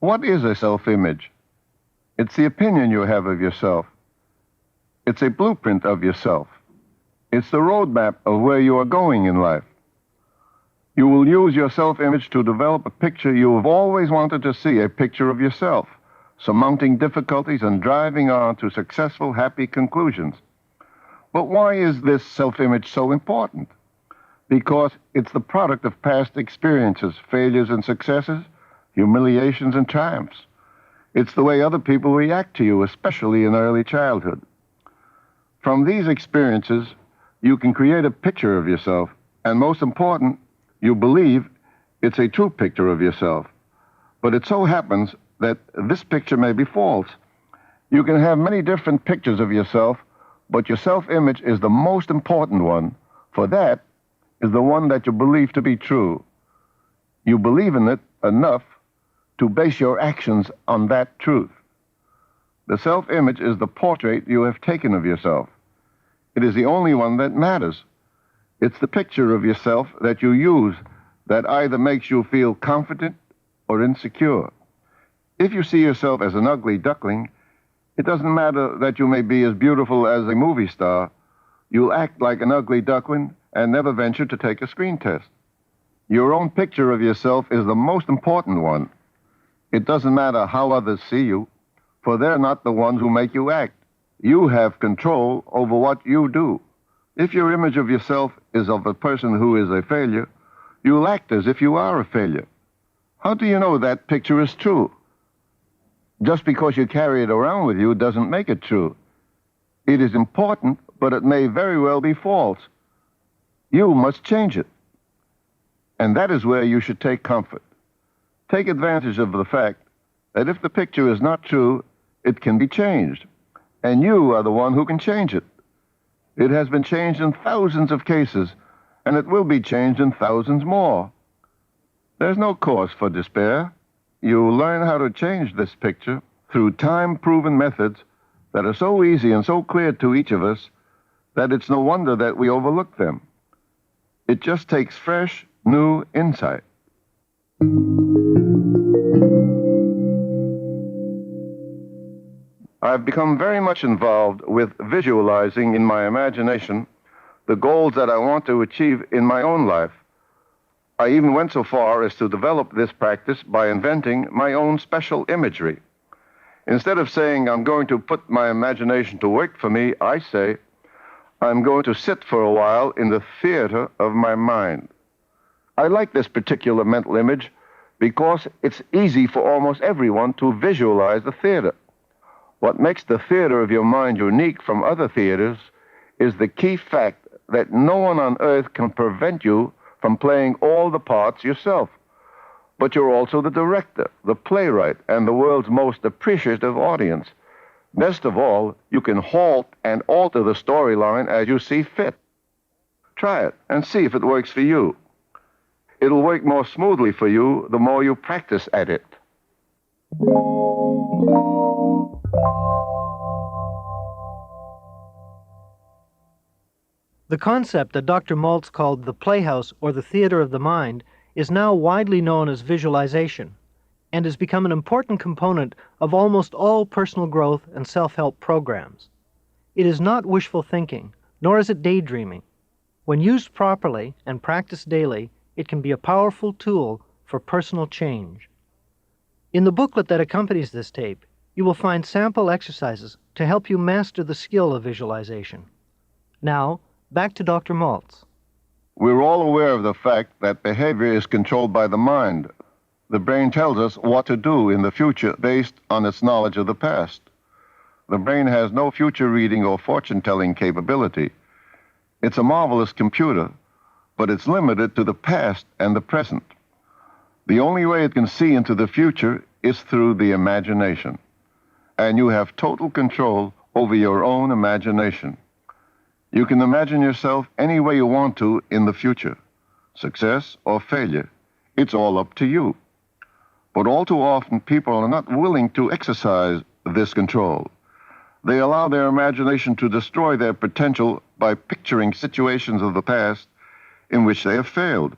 What is a self-image? It's the opinion you have of yourself. It's a blueprint of yourself. It's the roadmap of where you are going in life. You will use your self-image to develop a picture you have always wanted to see, a picture of yourself, surmounting difficulties and driving on to successful, happy conclusions. But why is this self-image so important? Because it's the product of past experiences, failures and successes, humiliations and triumphs. It's the way other people react to you, especially in early childhood. From these experiences, you can create a picture of yourself, and most important, you believe it's a true picture of yourself. But it so happens that this picture may be false. You can have many different pictures of yourself, but your self-image is the most important one, for that is the one that you believe to be true. You believe in it enough to base your actions on that truth. The self-image is the portrait you have taken of yourself. It is the only one that matters. It's the picture of yourself that you use that either makes you feel confident or insecure. If you see yourself as an ugly duckling, it doesn't matter that you may be as beautiful as a movie star. You'll act like an ugly duckling and never venture to take a screen test. Your own picture of yourself is the most important one. It doesn't matter how others see you, for they're not the ones who make you act. You have control over what you do. If your image of yourself is of a person who is a failure, you'll act as if you are a failure. How do you know that picture is true? Just because you carry it around with you doesn't make it true. It is important, but it may very well be false. You must change it. And that is where you should take comfort. Take advantage of the fact that if the picture is not true, it can be changed. And you are the one who can change it. It has been changed in thousands of cases, and it will be changed in thousands more. There's no cause for despair. You learn how to change this picture through time-proven methods that are so easy and so clear to each of us that it's no wonder that we overlook them. It just takes fresh, new insight. I've become very much involved with visualizing in my imagination the goals that I want to achieve in my own life. I even went so far as to develop this practice by inventing my own special imagery. Instead of saying I'm going to put my imagination to work for me, I say I'm going to sit for a while in the theater of my mind. I like this particular mental image because it's easy for almost everyone to visualize the theater. What makes the theater of your mind unique from other theaters is the key fact that no one on earth can prevent you from playing all the parts yourself. But you're also the director, the playwright, and the world's most appreciative audience. Best of all, you can halt and alter the storyline as you see fit. Try it and see if it works for you. It'll work more smoothly for you the more you practice at it. The concept that Dr. Maltz called the playhouse or the theater of the mind is now widely known as visualization and has become an important component of almost all personal growth and self-help programs. It is not wishful thinking, nor is it daydreaming. When used properly and practiced daily, it can be a powerful tool for personal change. In the booklet that accompanies this tape, you will find sample exercises to help you master the skill of visualization. Now, back to Dr. Maltz. We're all aware of the fact that behavior is controlled by the mind. The brain tells us what to do in the future based on its knowledge of the past. The brain has no future reading or fortune-telling capability. It's a marvelous computer, but it's limited to the past and the present. The only way it can see into the future is through the imagination. And you have total control over your own imagination. You can imagine yourself any way you want to in the future, success or failure. It's all up to you. But all too often, people are not willing to exercise this control. They allow their imagination to destroy their potential by picturing situations of the past in which they have failed.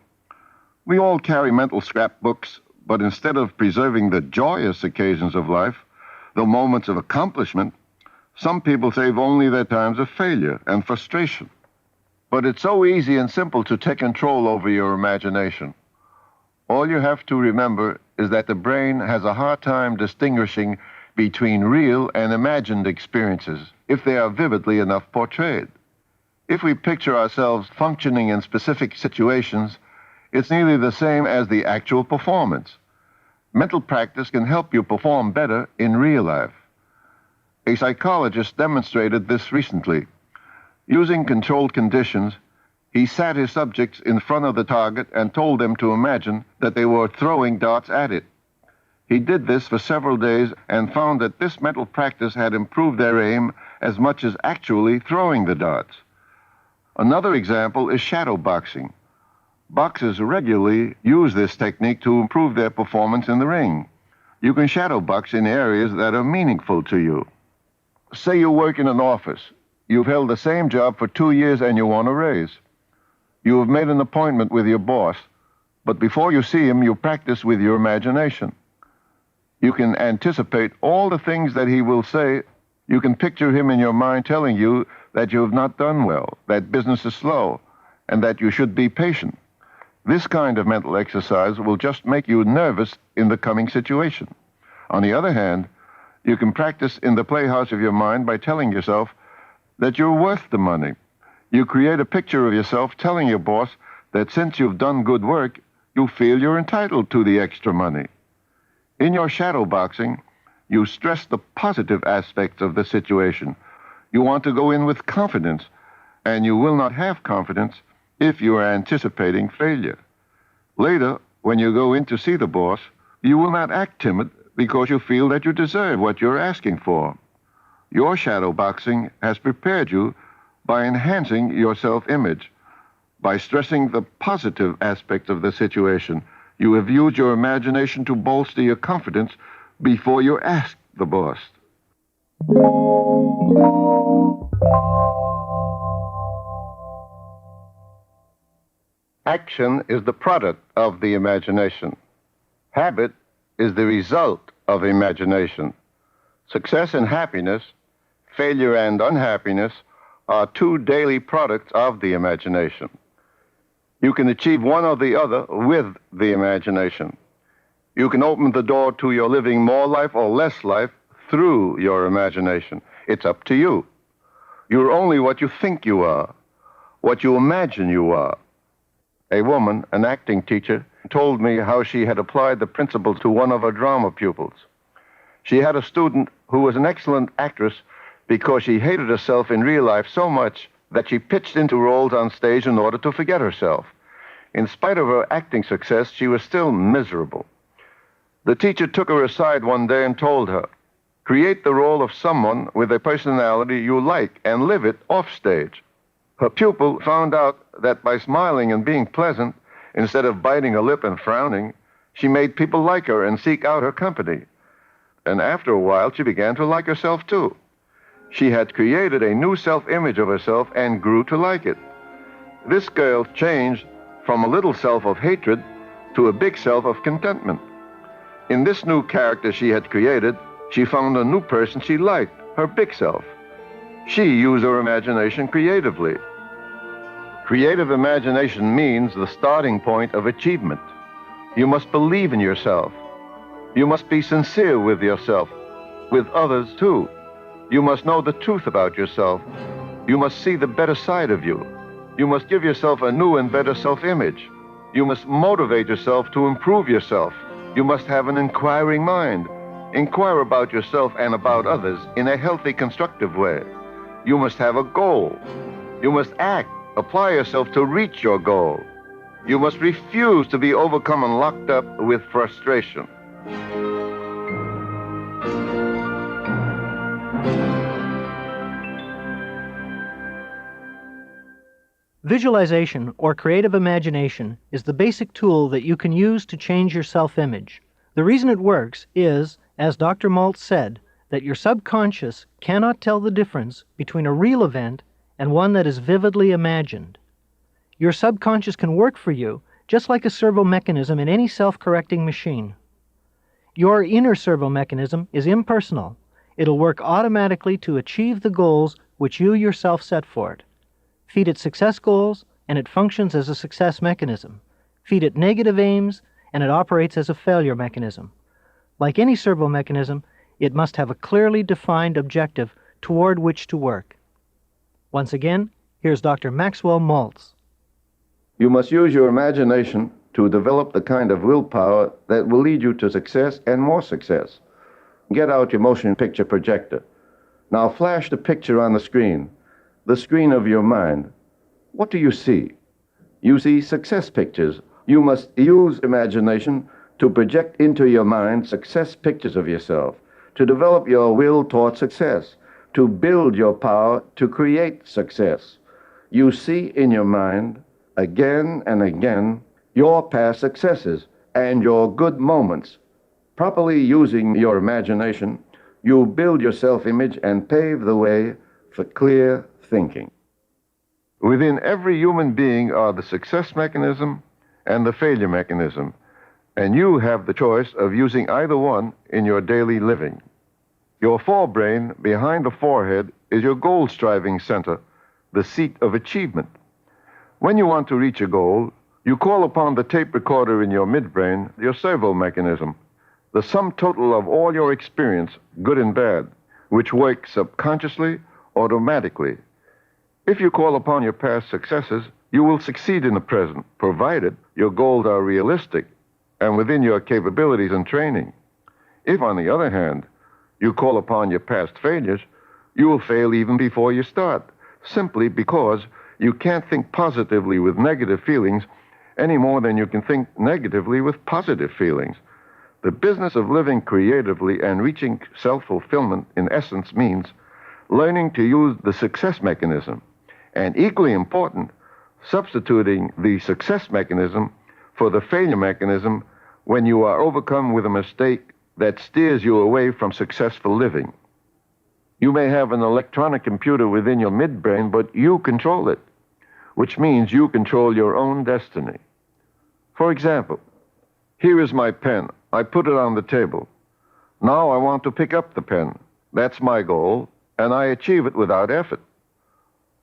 We all carry mental scrapbooks, But instead of preserving the joyous occasions of life, the moments of accomplishment, some people save only their times of failure and frustration. But it's so easy and simple to take control over your imagination. All you have to remember is that the brain has a hard time distinguishing between real and imagined experiences if they are vividly enough portrayed. If we picture ourselves functioning in specific situations, it's nearly the same as the actual performance. Mental practice can help you perform better in real life. A psychologist demonstrated this recently. Using controlled conditions, he sat his subjects in front of the target and told them to imagine that they were throwing darts at it. He did this for several days and found that this mental practice had improved their aim as much as actually throwing the darts. Another example is shadow boxing. Boxers regularly use this technique to improve their performance in the ring. You can shadow box in areas that are meaningful to you. Say you work in an office. You've held the same job for 2 years and you want a raise. You have made an appointment with your boss, but before you see him, you practice with your imagination. You can anticipate all the things that he will say. You can picture him in your mind telling you that you have not done well, that business is slow, and that you should be patient. This kind of mental exercise will just make you nervous in the coming situation. On the other hand, you can practice in the playhouse of your mind by telling yourself that you're worth the money. You create a picture of yourself telling your boss that since you've done good work, you feel you're entitled to the extra money. In your shadow boxing, you stress the positive aspects of the situation. You want to go in with confidence, and you will not have confidence if you are anticipating failure. Later, when you go in to see the boss, you will not act timid because you feel that you deserve what you're asking for. Your shadow boxing has prepared you by enhancing your self-image. By stressing the positive aspect of the situation, you have used your imagination to bolster your confidence before you ask the boss. Action is the product of the imagination. Habit is the result of imagination. Success and happiness, failure and unhappiness are two daily products of the imagination. You can achieve one or the other with the imagination. You can open the door to your living more life or less life through your imagination. It's up to you. You're only what you think you are, what you imagine you are. A woman, an acting teacher, told me how she had applied the principle to one of her drama pupils. She had a student who was an excellent actress because she hated herself in real life so much that she pitched into roles on stage in order to forget herself. In spite of her acting success, she was still miserable. The teacher took her aside one day and told her, "Create the role of someone with a personality you like and live it off stage." Her pupil found out that by smiling and being pleasant, instead of biting her lip and frowning, she made people like her and seek out her company. And after a while, she began to like herself too. She had created a new self-image of herself and grew to like it. This girl changed from a little self of hatred to a big self of contentment. In this new character she had created, she found a new person she liked, her big self. She used her imagination creatively. Creative imagination means the starting point of achievement. You must believe in yourself. You must be sincere with yourself, with others too. You must know the truth about yourself. You must see the better side of you. You must give yourself a new and better self-image. You must motivate yourself to improve yourself. You must have an inquiring mind. Inquire about yourself and about others in a healthy, constructive way. You must have a goal. You must act, apply yourself to reach your goal. You must refuse to be overcome and locked up with frustration. Visualization, or creative imagination, is the basic tool that you can use to change your self-image. The reason it works is, as Dr. Maltz said, that your subconscious cannot tell the difference between a real event and one that is vividly imagined. Your subconscious can work for you just like a servo mechanism in any self-correcting machine. Your inner servo mechanism is impersonal. It'll work automatically to achieve the goals which you yourself set for it. Feed it success goals, and it functions as a success mechanism. Feed it negative aims, and it operates as a failure mechanism. Like any servo mechanism, it must have a clearly defined objective toward which to work. Once again, here's Dr. Maxwell Maltz. You must use your imagination to develop the kind of willpower that will lead you to success and more success. Get out your motion picture projector. Now flash the picture on the screen of your mind. What do you see? You see success pictures. You must use imagination to project into your mind success pictures of yourself, to develop your will toward success, to build your power to create success. You see in your mind, again and again, your past successes and your good moments. Properly using your imagination, you build your self-image and pave the way for clear thinking. Within every human being are the success mechanism and the failure mechanism, and you have the choice of using either one in your daily living. Your forebrain behind the forehead is your goal-striving center, the seat of achievement. When you want to reach a goal, you call upon the tape recorder in your midbrain, your servo mechanism, the sum total of all your experience, good and bad, which works subconsciously, automatically. If you call upon your past successes, you will succeed in the present, provided your goals are realistic and within your capabilities and training. If, on the other hand, you call upon your past failures, you will fail even before you start, simply because you can't think positively with negative feelings any more than you can think negatively with positive feelings. The business of living creatively and reaching self-fulfillment, in essence, means learning to use the success mechanism, and equally important, substituting the success mechanism for the failure mechanism when you are overcome with a mistake that steers you away from successful living. You may have an electronic computer within your midbrain, but you control it, which means you control your own destiny. For example, here is my pen. I put it on the table. Now I want to pick up the pen. That's my goal, and I achieve it without effort.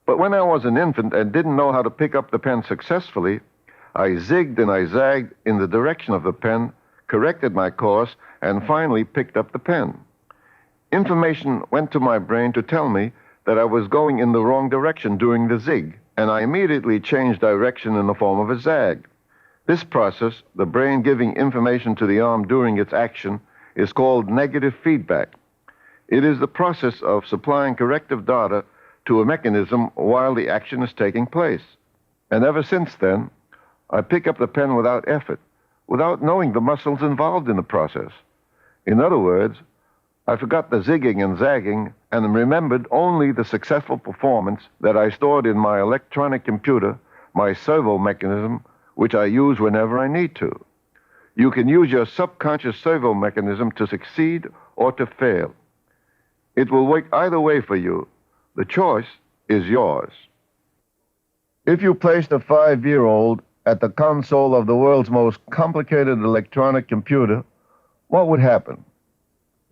But when I was an infant and didn't know how to pick up the pen successfully, I zigged and I zagged in the direction of the pen, corrected my course, and finally picked up the pen. Information went to my brain to tell me that I was going in the wrong direction during the zig, and I immediately changed direction in the form of a zag. This process, the brain giving information to the arm during its action, is called negative feedback. It is the process of supplying corrective data to a mechanism while the action is taking place. And ever since then, I pick up the pen without effort, without knowing the muscles involved in the process. In other words, I forgot the zigging and zagging and remembered only the successful performance that I stored in my electronic computer, my servo mechanism, which I use whenever I need to. You can use your subconscious servo mechanism to succeed or to fail. It will work either way for you. The choice is yours. If you placed a 5-year-old at the console of the world's most complicated electronic computer, what would happen?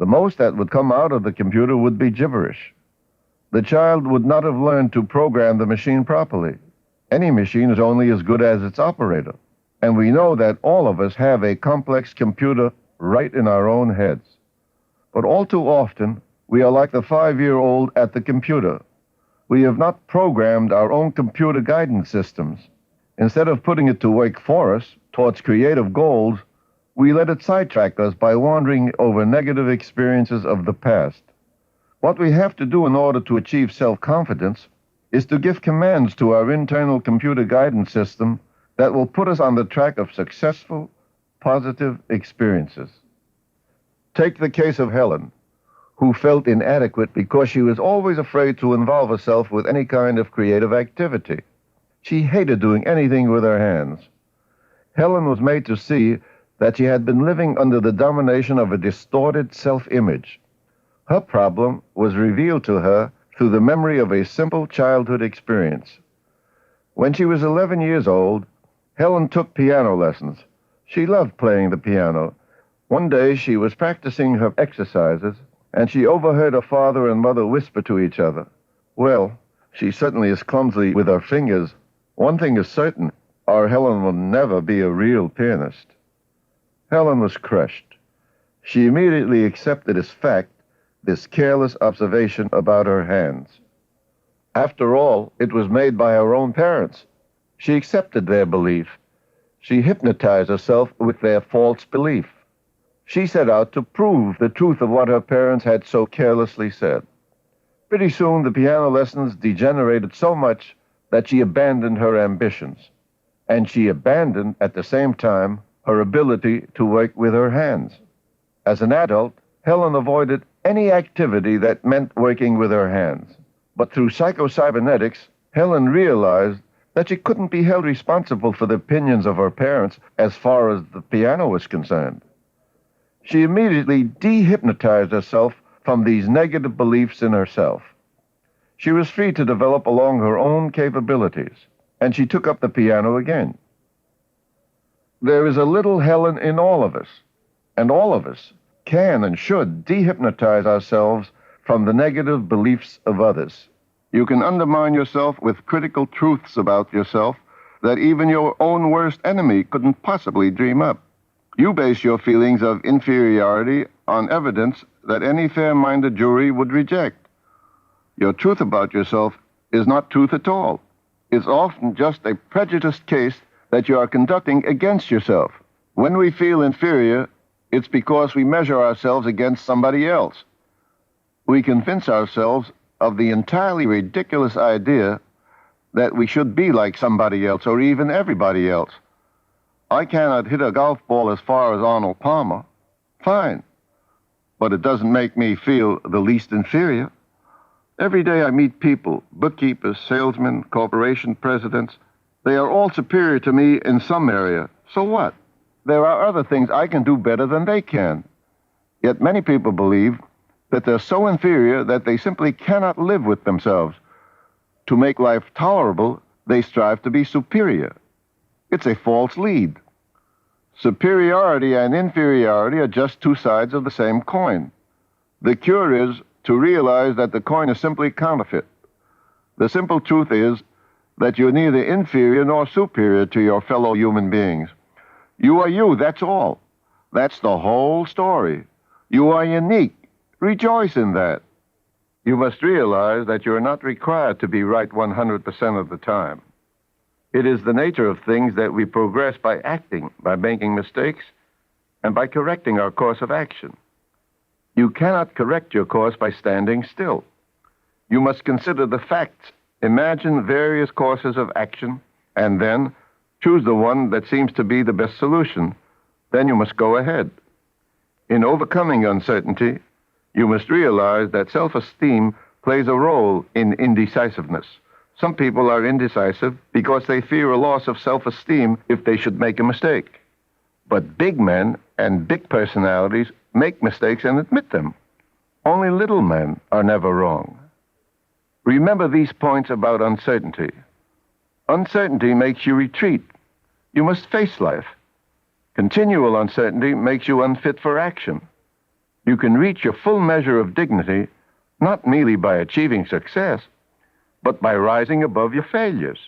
The most that would come out of the computer would be gibberish. The child would not have learned to program the machine properly. Any machine is only as good as its operator, and we know that all of us have a complex computer right in our own heads. But all too often, we are like the 5-year-old at the computer. We have not programmed our own computer guidance systems. Instead of putting it to work for us towards creative goals, we let it sidetrack us by wandering over negative experiences of the past. What we have to do in order to achieve self-confidence is to give commands to our internal computer guidance system that will put us on the track of successful, positive experiences. Take the case of Helen, who felt inadequate because she was always afraid to involve herself with any kind of creative activity. She hated doing anything with her hands. Helen was made to see that she had been living under the domination of a distorted self-image. Her problem was revealed to her through the memory of a simple childhood experience. When she was 11 years old, Helen took piano lessons. She loved playing the piano. One day she was practicing her exercises, and she overheard her father and mother whisper to each other, "Well, she certainly is clumsy with her fingers. One thing is certain, our Helen will never be a real pianist." Helen was crushed. She immediately accepted as fact this careless observation about her hands. After all, it was made by her own parents. She accepted their belief. She hypnotized herself with their false belief. She set out to prove the truth of what her parents had so carelessly said. Pretty soon, the piano lessons degenerated so much that she abandoned her ambitions. And she abandoned, at the same time, her ability to work with her hands. As an adult, Helen avoided any activity that meant working with her hands. But through psycho-cybernetics, Helen realized that she couldn't be held responsible for the opinions of her parents as far as the piano was concerned. She immediately dehypnotized herself from these negative beliefs in herself. She was free to develop along her own capabilities, and she took up the piano again. There is a little Helen in all of us, and all of us can and should dehypnotize ourselves from the negative beliefs of others. You can undermine yourself with critical truths about yourself that even your own worst enemy couldn't possibly dream up. You base your feelings of inferiority on evidence that any fair-minded jury would reject. Your truth about yourself is not truth at all. It's often just a prejudiced case that you are conducting against yourself. When we feel inferior, it's because we measure ourselves against somebody else. We convince ourselves of the entirely ridiculous idea that we should be like somebody else or even everybody else. I cannot hit a golf ball as far as Arnold Palmer. Fine. But it doesn't make me feel the least inferior. Every day I meet people, bookkeepers, salesmen, corporation presidents. They are all superior to me in some area. So what? There are other things I can do better than they can. Yet many people believe that they're so inferior that they simply cannot live with themselves. To make life tolerable, they strive to be superior. It's a false lead. Superiority and inferiority are just two sides of the same coin. The cure is to realize that the coin is simply counterfeit. The simple truth is that you're neither inferior nor superior to your fellow human beings. You are you, that's all. That's the whole story. You are unique. Rejoice in that. You must realize that you are not required to be right 100% of the time. It is the nature of things that we progress by acting, by making mistakes, and by correcting our course of action. You cannot correct your course by standing still. You must consider the facts, imagine various courses of action, and then choose the one that seems to be the best solution. Then you must go ahead. In overcoming uncertainty, you must realize that self-esteem plays a role in indecisiveness. Some people are indecisive because they fear a loss of self-esteem if they should make a mistake. But big men and big personalities make mistakes and admit them. Only little men are never wrong. Remember these points about uncertainty. Uncertainty makes you retreat. You must face life. Continual uncertainty makes you unfit for action. You can reach your full measure of dignity not merely by achieving success, but by rising above your failures.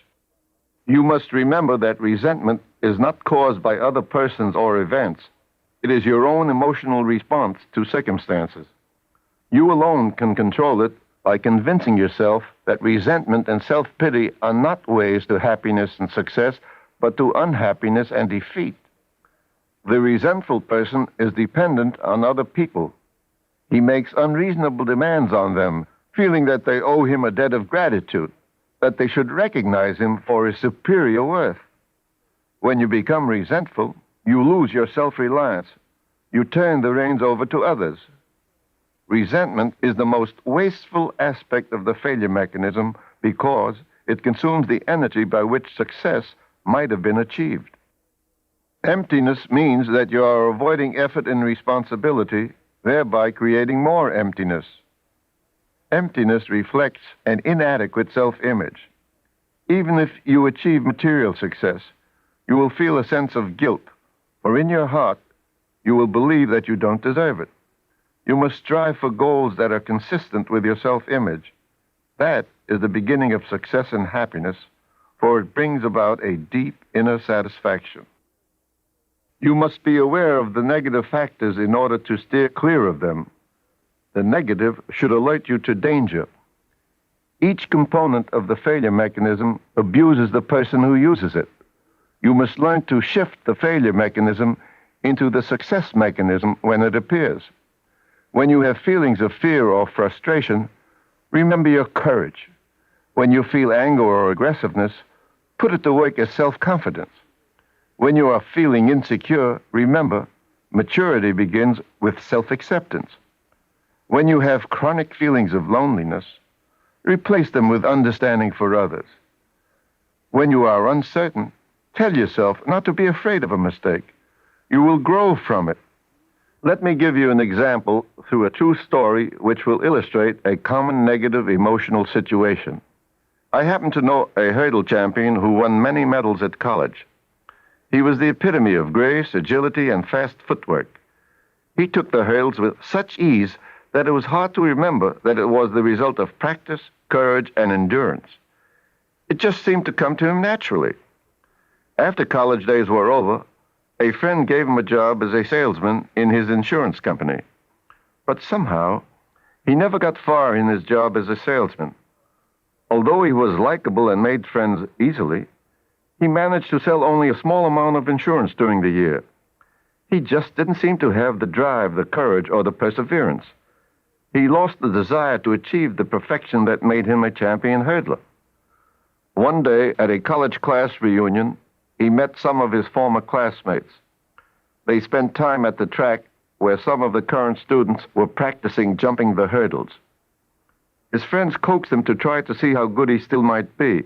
You must remember that resentment is not caused by other persons or events. It is your own emotional response to circumstances. You alone can control it by convincing yourself that resentment and self-pity are not ways to happiness and success, but to unhappiness and defeat. The resentful person is dependent on other people. He makes unreasonable demands on them, feeling that they owe him a debt of gratitude, that they should recognize him for his superior worth. When you become resentful, you lose your self-reliance. You turn the reins over to others. Resentment is the most wasteful aspect of the failure mechanism because it consumes the energy by which success might have been achieved. Emptiness means that you are avoiding effort and responsibility, thereby creating more emptiness. Emptiness reflects an inadequate self-image. Even if you achieve material success, You will feel a sense of guilt, for in your heart, you will believe that you don't deserve it. You must strive for goals that are consistent with your self-image. That is the beginning of success and happiness, for it brings about a deep inner satisfaction. You must be aware of the negative factors in order to steer clear of them. The negative should alert you to danger. Each component of the failure mechanism abuses the person who uses it. You must learn to shift the failure mechanism into the success mechanism when it appears. When you have feelings of fear or frustration, remember your courage. When you feel anger or aggressiveness, put it to work as self-confidence. When you are feeling insecure, remember, maturity begins with self-acceptance. When you have chronic feelings of loneliness, replace them with understanding for others. When you are uncertain, tell yourself not to be afraid of a mistake. You will grow from it. Let me give you an example through a true story which will illustrate a common negative emotional situation. I happen to know a hurdle champion who won many medals at college. He was the epitome of grace, agility, and fast footwork. He took the hurdles with such ease that it was hard to remember that it was the result of practice, courage, and endurance. It just seemed to come to him naturally. After college days were over, a friend gave him a job as a salesman in his insurance company. But somehow, he never got far in his job as a salesman. Although he was likable and made friends easily, he managed to sell only a small amount of insurance during the year. He just didn't seem to have the drive, the courage, or the perseverance. He lost the desire to achieve the perfection that made him a champion hurdler. One day, at a college class reunion, he met some of his former classmates. They spent time at the track where some of the current students were practicing jumping the hurdles. His friends coaxed him to try to see how good he still might be.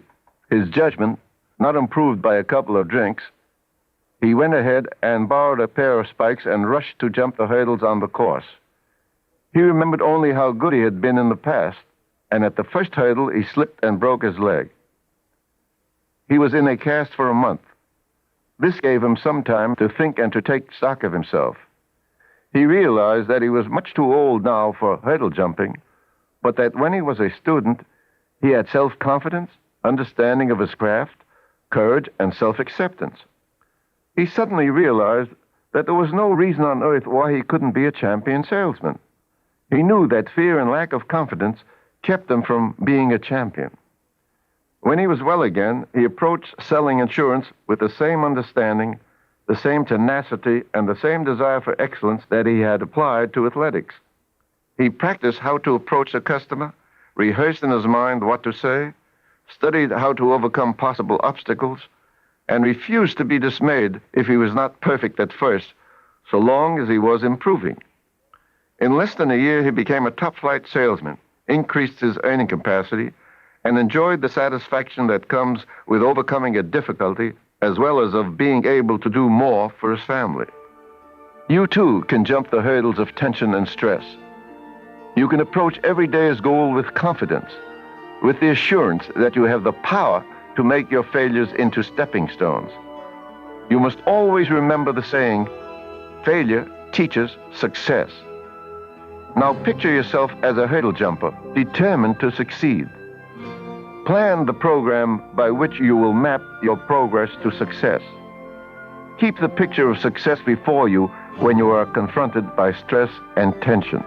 His judgment, not improved by a couple of drinks, he went ahead and borrowed a pair of spikes and rushed to jump the hurdles on the course. He remembered only how good he had been in the past, and at the first hurdle he slipped and broke his leg. He was in a cast for a month. This gave him some time to think and to take stock of himself. He realized that he was much too old now for hurdle jumping, but that when he was a student, he had self-confidence, understanding of his craft, courage, and self-acceptance. He suddenly realized that there was no reason on earth why he couldn't be a champion salesman. He knew that fear and lack of confidence kept him from being a champion. When he was well again, he approached selling insurance with the same understanding, the same tenacity, and the same desire for excellence that he had applied to athletics. He practiced how to approach a customer, rehearsed in his mind what to say, studied how to overcome possible obstacles, and refused to be dismayed if he was not perfect at first, so long as he was improving. In less than a year, he became a top-flight salesman, increased his earning capacity, and enjoyed the satisfaction that comes with overcoming a difficulty, as well as of being able to do more for his family. You, too, can jump the hurdles of tension and stress. You can approach every day's goal with confidence, with the assurance that you have the power to make your failures into stepping stones. You must always remember the saying, failure teaches success. Now picture yourself as a hurdle jumper, determined to succeed. Plan the program by which you will map your progress to success. Keep the picture of success before you when you are confronted by stress and tension.